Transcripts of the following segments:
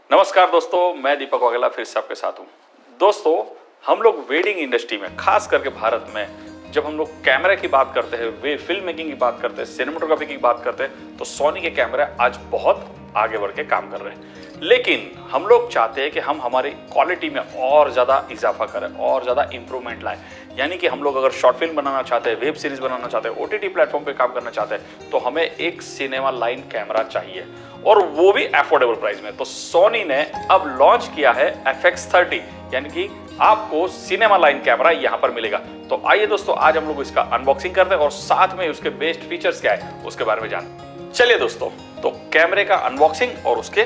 नमस्कार दोस्तों, मैं दीपक वाघेला फिर से आपके साथ हूँ। दोस्तों, हम लोग वेडिंग इंडस्ट्री में, खास करके भारत में, जब हम लोग कैमरे की बात करते हैं, फिल्म मेकिंग की बात करते हैं, सिनेमेटोग्राफी की बात करते हैं, तो सोनी के कैमरे आज बहुत आगे बढ़ के काम कर रहे हैं। लेकिन हम लोग चाहते हैं कि हम हमारी क्वालिटी में और ज़्यादा इजाफा करें और ज़्यादा इंप्रूवमेंट लाएं। यानी कि हम लोग अगर शॉर्ट फिल्म बनाना चाहते हैं, वेब सीरीज बनाना चाहते हैं, OTT प्लेटफॉर्म पे काम करना चाहते हैं, तो हमें एक सिनेमा लाइन कैमरा चाहिए और वो भी अफोर्डेबल प्राइस में। तो सोनी ने अब लॉन्च किया है FX30, यानी कि आपको सिनेमा लाइन कैमरा यहां पर मिलेगा। तो आइए दोस्तों, आज हम लोग इसका अनबॉक्सिंग करते हैं और साथ में उसके बेस्ट फीचर्स क्या है उसके बारे में जानते हैं। चलिए दोस्तों, तो कैमरे का अनबॉक्सिंग और उसके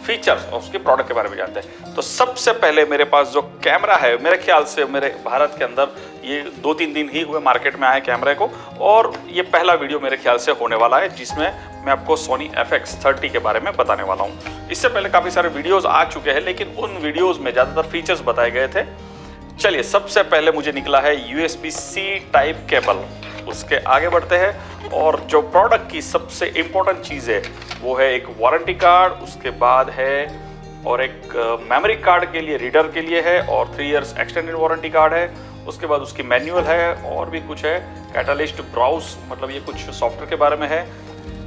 फीचर्स और उसके प्रोडक्ट के बारे में जानते हैं। तो सबसे पहले मेरे पास जो कैमरा है, मेरे ख्याल से मेरे भारत के अंदर ये 2-3 दिन ही हुए मार्केट में आए कैमरे को, और ये पहला वीडियो मेरे ख्याल से होने वाला है जिसमें मैं आपको सोनी FX30 के बारे में बताने वाला हूँ। इससे पहले काफ़ी सारे वीडियोस आ चुके हैं, लेकिन उन वीडियोस में ज़्यादातर फीचर्स बताए गए थे। चलिए, सबसे पहले मुझे निकला है USB-C टाइप केबल। उसके आगे बढ़ते हैं, और जो प्रोडक्ट की सबसे इम्पोर्टेंट चीज़ है वो है एक वारंटी कार्ड, उसके बाद है और एक मेमोरी कार्ड के लिए, रीडर के लिए है, और 3 इयर्स एक्सटेंडेड वारंटी कार्ड है। उसके बाद उसकी मैनुअल है और भी कुछ है, कैटलिस्ट ब्राउज, मतलब ये कुछ सॉफ्टवेयर के बारे में है।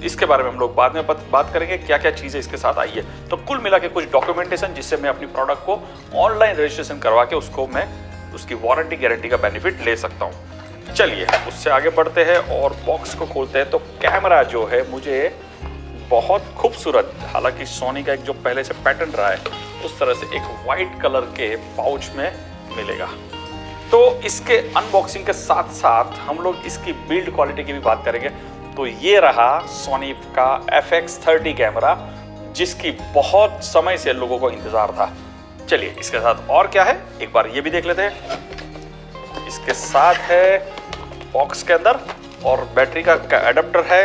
इसके बारे में हम लोग बाद में बात करेंगे क्या क्या चीज़ें इसके साथ आई है। तो कुल मिला के कुछ डॉक्यूमेंटेशन जिससे मैं अपनी प्रोडक्ट को ऑनलाइन रजिस्ट्रेशन करवा के उसको मैं उसकी वारंटी गारंटी का बेनिफिट ले सकता हूँ। चलिए, उससे आगे बढ़ते हैं और बॉक्स को खोलते हैं। तो कैमरा जो है मुझे बहुत खूबसूरत, हालांकि सोनी का एक जो पहले से पैटर्न रहा है उस तरह से एक वाइट कलर के पाउच में मिलेगा। तो इसके अनबॉक्सिंग के साथ साथ हम लोग इसकी बिल्ड क्वालिटी की भी बात करेंगे। तो ये रहा सोनी का FX30 कैमरा, जिसकी बहुत समय से लोगों को इंतजार था। चलिए, इसके साथ और क्या है एक बार ये भी देख लेते हैं। इसके साथ है बॉक्स के अंदर और बैटरी का एडाप्टर है,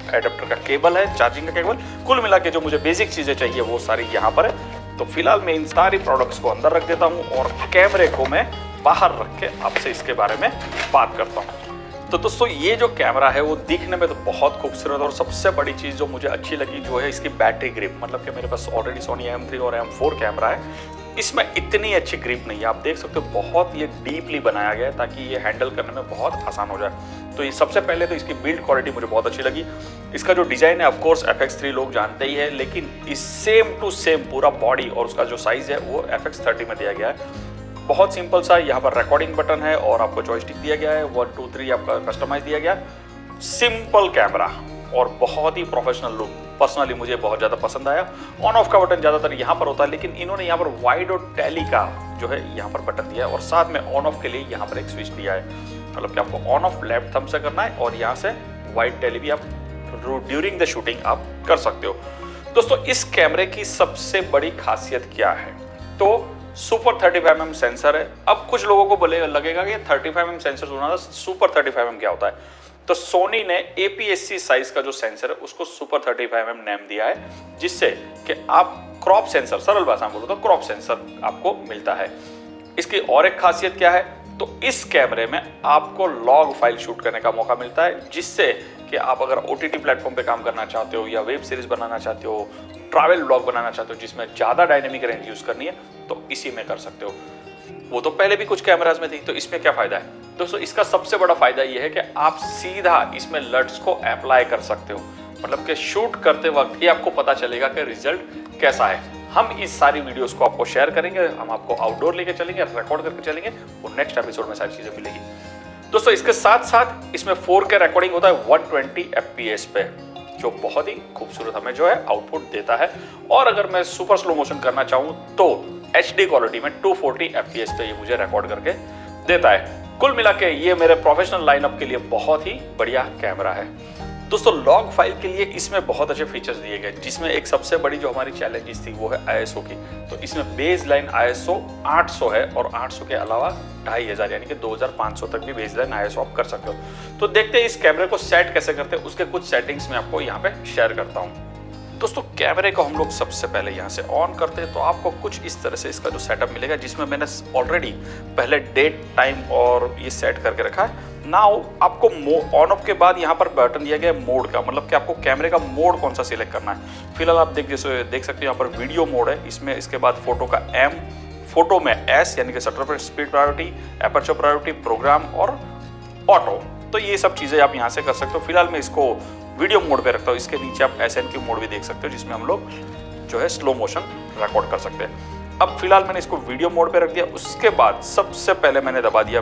एडाप्टर का केबल है, चार्जिंग का केबल। कुल मिला के जो मुझे बेसिक चीजें चाहिए वो सारी यहाँ पर है। तो फिलहाल मैं इन सारी प्रोडक्ट्स को अंदर रख देता हूँ और कैमरे को मैं बाहर रख के आपसे इसके बारे में बात करता हूँ। तो दोस्तों, ये जो कैमरा है वो दिखने में तो बहुत खूबसूरत, और सबसे बड़ी चीज़ जो मुझे अच्छी लगी जो है इसकी बैटरी ग्रिप। मतलब कि मेरे पास ऑलरेडी सोनी M3 और M4 कैमरा है, इसमें इतनी अच्छी ग्रिप नहीं है। आप देख सकते हो बहुत ये डीपली बनाया गया है ताकि ये हैंडल करने में बहुत आसान हो जाए। तो ये सबसे पहले तो इसकी बिल्ड क्वालिटी मुझे बहुत अच्छी लगी। इसका जो डिज़ाइन है ऑफकोर्स FX3 लोग जानते ही है, लेकिन इस सेम टू सेम पूरा बॉडी और उसका जो साइज़ है वो FX30 में दिया गया है। बहुत सिंपल सा यहाँ पर रिकॉर्डिंग बटन है और आपको जॉयस्टिक दिया गया है, 1 2 3 आपका कस्टमाइज दिया गया। सिंपल कैमरा और बहुत ही प्रोफेशनल लुक, पर्सनली मुझे बहुत ज़्यादा पसंद आया। ऑन ऑफ का बटन ज़्यादातर यहाँ पर होता है, लेकिन इन्होंने यहाँ पर वाइड और टैली का जो है यहाँ पर बटन दिया है, और साथ में ऑन ऑफ के लिए यहाँ पर एक स्विच दिया है। मतलब कि आपको ऑन ऑफ लेफ्ट थंब से करना है और यहाँ से वाइड टैली भी आप ड्यूरिंग द शूटिंग आप कर सकते हो। दोस्तों, इस कैमरे की सबसे बड़ी खासियत क्या है? तो सुपर 35mm सेंसर है। अब कुछ लोगों को लगेगा कि 35mm सेंसर सुना था, सुपर 35mm क्या होता है? तो सोनी ने APS-C साइज का जो सेंसर है उसको सुपर 35mm नेम दिया है, जिससे कि आप क्रॉप सेंसर, सरल भाषा में बोलो तो क्रॉप सेंसर आपको मिलता है। इसकी और एक खासियत क्या है? तो इस कैमरे में आपको लॉग फाइल शूट करने का मौका मिलता है, जिससे कि आप अगर OTT प्लेटफॉर्म पे काम करना चाहते हो या वेब सीरीज बनाना चाहते हो, ट्रैवल ब्लॉग बनाना चाहते हो जिसमें ज़्यादा डायनेमिक रेंज यूज़ करनी है, तो इसी में कर सकते हो। वो तो पहले भी कुछ कैमराज में थी, तो इसमें क्या फ़ायदा है? दोस्तों, इसका सबसे बड़ा फ़ायदा ये है कि आप सीधा इसमें लट्स को अप्लाई कर सकते हो। मतलब कि शूट करते वक्त ही आपको पता चलेगा कि रिजल्ट कैसा है। हम इस सारी वीडियोस को आपको शेयर करेंगे, हम आपको आउटडोर लेके चलेंगे, रिकॉर्ड करके चलेंगे, और नेक्स्ट एपिसोड में सारी चीज़ें मिलेगी। दोस्तों, इसके साथ साथ इसमें 4K रिकॉर्डिंग होता है 120 FPS पे, जो बहुत ही खूबसूरत हमें जो है आउटपुट देता है। और अगर मैं सुपर स्लो मोशन करना चाहूँ तो HD क्वालिटी में 240 FPS पे ये मुझे रिकॉर्ड करके देता है। कुल मिला के ये मेरे प्रोफेशनल लाइनअप के लिए बहुत ही बढ़िया कैमरा है। दोस्तों, लॉग फाइल के लिए इसमें बहुत अच्छे फीचर्स दिए गए, जिसमें एक सबसे बड़ी जो हमारी चैलेंजेस थी वो है ISO की। तो इसमें बेस लाइन ISO 800 है, और 800 के अलावा 2500 यानी कि 2500 तक भी बेस लाइन ISO आप कर सकते हो। तो देखते हैं इस कैमरे को सेट कैसे करते हैं, उसके कुछ सेटिंग्स मैं आपको यहाँ पे शेयर करता हूँ। दोस्तों, कैमरे को हम लोग सबसे पहले यहाँ से ऑन करते हैं तो आपको कुछ इस तरह से इसका जो सेटअप मिलेगा, जिसमें मैंने ऑलरेडी पहले डेट, टाइम और ये सेट करके रखा है। नाउ आपको ऑन ऑफ के बाद यहाँ पर बटन दिया गया है मोड का, मतलब कि आपको कैमरे का मोड कौन सा सिलेक्ट करना है। फिलहाल आप देख सकते हो यहाँ पर वीडियो मोड है, इसमें इसके बाद फोटो का M, फोटो में S यानी कि shutter speed priority, aperture priority, program और ऑटो। तो ये सब चीजें आप यहाँ से कर सकते हो। फिलहाल मैं इसको वीडियो मोड पे रखता हूँ। इसके नीचे आप SNQ मोड भी देख सकते हो, जिसमें हम लोग जो है स्लो मोशन रिकॉर्ड कर सकते हैं। अब फिलहाल मैंने इसको वीडियो मोड पे रख दिया। उसके बाद सबसे पहले मैंने दबा दिया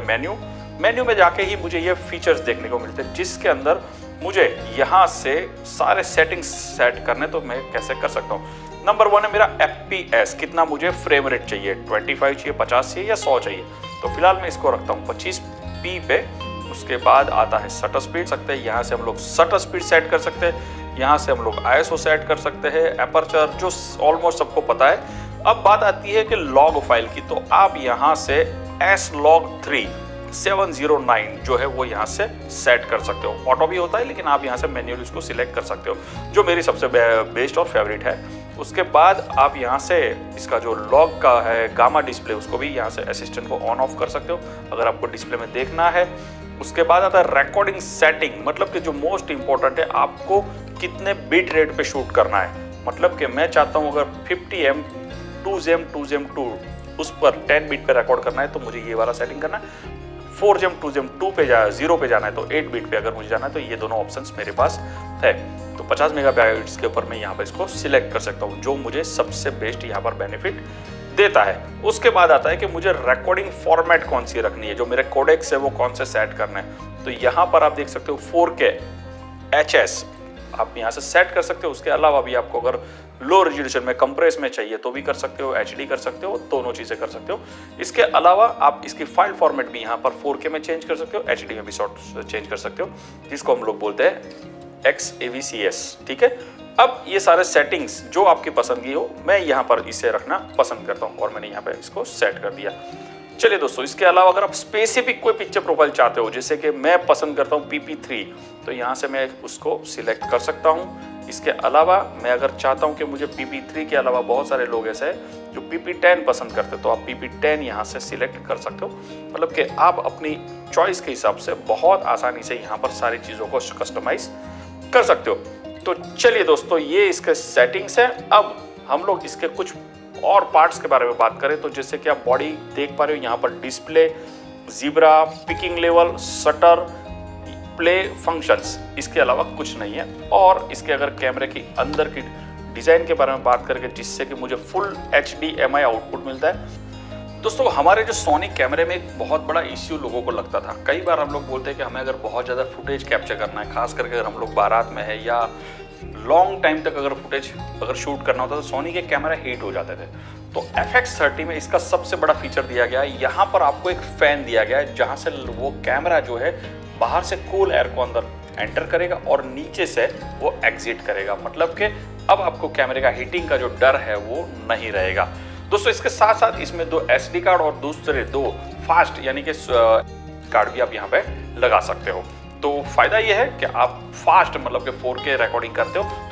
मेन्यू में जाके ही मुझे ये फीचर्स देखने को मिलते हैं, जिसके अंदर मुझे यहाँ से सारे सेटिंग्स सेट करने, तो मैं कैसे कर सकता हूँ। नंबर 1 है मेरा FPS, कितना मुझे फ्रेम रेट चाहिए, 25 चाहिए, 50 चाहिए या 100 चाहिए। तो फिलहाल मैं इसको रखता हूँ 25p पे। उसके बाद आता है शटर स्पीड, सकते हैं यहाँ से हम लोग शटर स्पीड सेट कर सकते हैं, यहाँ से हम लोग ISO सेट कर सकते हैं, एपर्चर जो ऑलमोस्ट सबको पता है। अब बात आती है कि लॉग फाइल की, तो आप यहाँ से S-Log3 709 जो है वो यहाँ से सेट कर सकते हो। ऑटो भी होता है, लेकिन आप यहाँ से मैन्युअली उसको सिलेक्ट कर सकते हो, जो मेरी सबसे बेस्ट और फेवरेट है। उसके बाद आप यहाँ से इसका जो लॉग का है गामा डिस्प्ले, उसको भी यहाँ से असिस्टेंट को ऑन ऑफ कर सकते हो अगर आपको डिस्प्ले में देखना है। उसके बाद आता है रिकॉर्डिंग सेटिंग, मतलब कि जो मोस्ट इंपॉर्टेंट है, आपको कितने बिट रेट पे शूट करना है। मतलब कि मैं चाहता हूँ अगर 50M 2GM2 उस पर 10 बिट पे रिकॉर्ड करना है तो मुझे ये वाला सेटिंग करना है। 4GM 2GM 2 पे 0 पे जाना है तो 8 बिट पे अगर मुझे जाना है तो ये दोनों ऑप्शंस मेरे पास है। तो 50 मेगाबाइट्स के ऊपर मैं यहाँ पर इसको सिलेक्ट कर सकता हूँ, जो मुझे सबसे बेस्ट यहाँ पर बेनिफिट देता है। उसके बाद आता है कि मुझे रिकॉर्डिंग फॉर्मेट कौन सी रखनी है, जो मेरे कोडेक्स है वो कौन से सेट करना है। तो यहाँ पर आप देख सकते हो 4K HS आप यहाँ से सेट कर सकते हो। उसके अलावा भी आपको अगर लो रेजोल्यूशन में कंप्रेस में चाहिए तो भी कर सकते हो, HD कर सकते हो, दोनों चीजें कर सकते हो। इसके अलावा आप इसकी फाइल फॉर्मेट भी यहाँ पर 4K में चेंज कर सकते हो, HD में भी शॉर्ट चेंज कर सकते हो, जिसको हम लोग बोलते हैं XAVCS। ठीक है, अब ये सारे सेटिंग्स जो आपकी पसंद की हो, मैं यहाँ पर इसे रखना पसंद करता हूँ और मैंने यहाँ पर इसको सेट कर दिया। चलिए दोस्तों, इसके अलावा अगर आप स्पेसिफिक कोई पिक्चर प्रोफाइल चाहते हो, जैसे कि मैं पसंद करता हूँ PP3, तो यहाँ से मैं उसको सिलेक्ट कर सकता हूँ। इसके अलावा मैं अगर चाहता हूँ कि मुझे PP3 के अलावा बहुत सारे लोग ऐसे हैं जो PP10 पसंद करते हैं, तो आप PP10 यहाँ से सिलेक्ट कर सकते हो। मतलब कि आप अपनी चॉइस के हिसाब से बहुत आसानी से यहाँ पर सारी चीज़ों को कस्टमाइज कर सकते हो। तो चलिए दोस्तों, ये इसके सेटिंग्स हैं। अब हम लोग इसके कुछ और पार्ट्स के बारे में बात करें, तो जैसे कि आप बॉडी देख पा रहे हो, यहाँ पर display, zebra, picking level, shutter, play functions, इसके अलावा कुछ नहीं है। और इसके अगर कैमरे की अंदर की डिज़ाइन के बारे में बात करके, जिससे कि मुझे फुल HDMI आउटपुट मिलता है। दोस्तों, हमारे जो सोनी कैमरे में एक बहुत बड़ा इश्यू लोगों को लगता था। कई बार हम लोग बोलते हैं कि हमें अगर बहुत ज़्यादा फुटेज कैप्चर करना है, खास करके अगर हम लोग बारात में है या लॉन्ग टाइम तक अगर फुटेज अगर शूट करना होता, तो सोनी के कैमरा हीट हो जाते थे। तो FX30 में इसका सबसे बड़ा फीचर दिया गया है, यहाँ पर आपको एक फैन दिया गया है, जहाँ से वो कैमरा जो है बाहर से कूल एयर को अंदर एंटर करेगा और नीचे से वो एग्जिट करेगा। मतलब कि अब आपको कैमरे का हीटिंग का जो डर है वो नहीं रहेगा। दोस्तों, इसके साथ साथ इसमें 2 SD कार्ड और दूसरे 2 फास्ट यानी कि कार्ड भी आप यहाँ पे लगा सकते हो। तो फायदा ये है कि आप फास्ट मतलब कि 4K रिकॉर्डिंग करते हो तो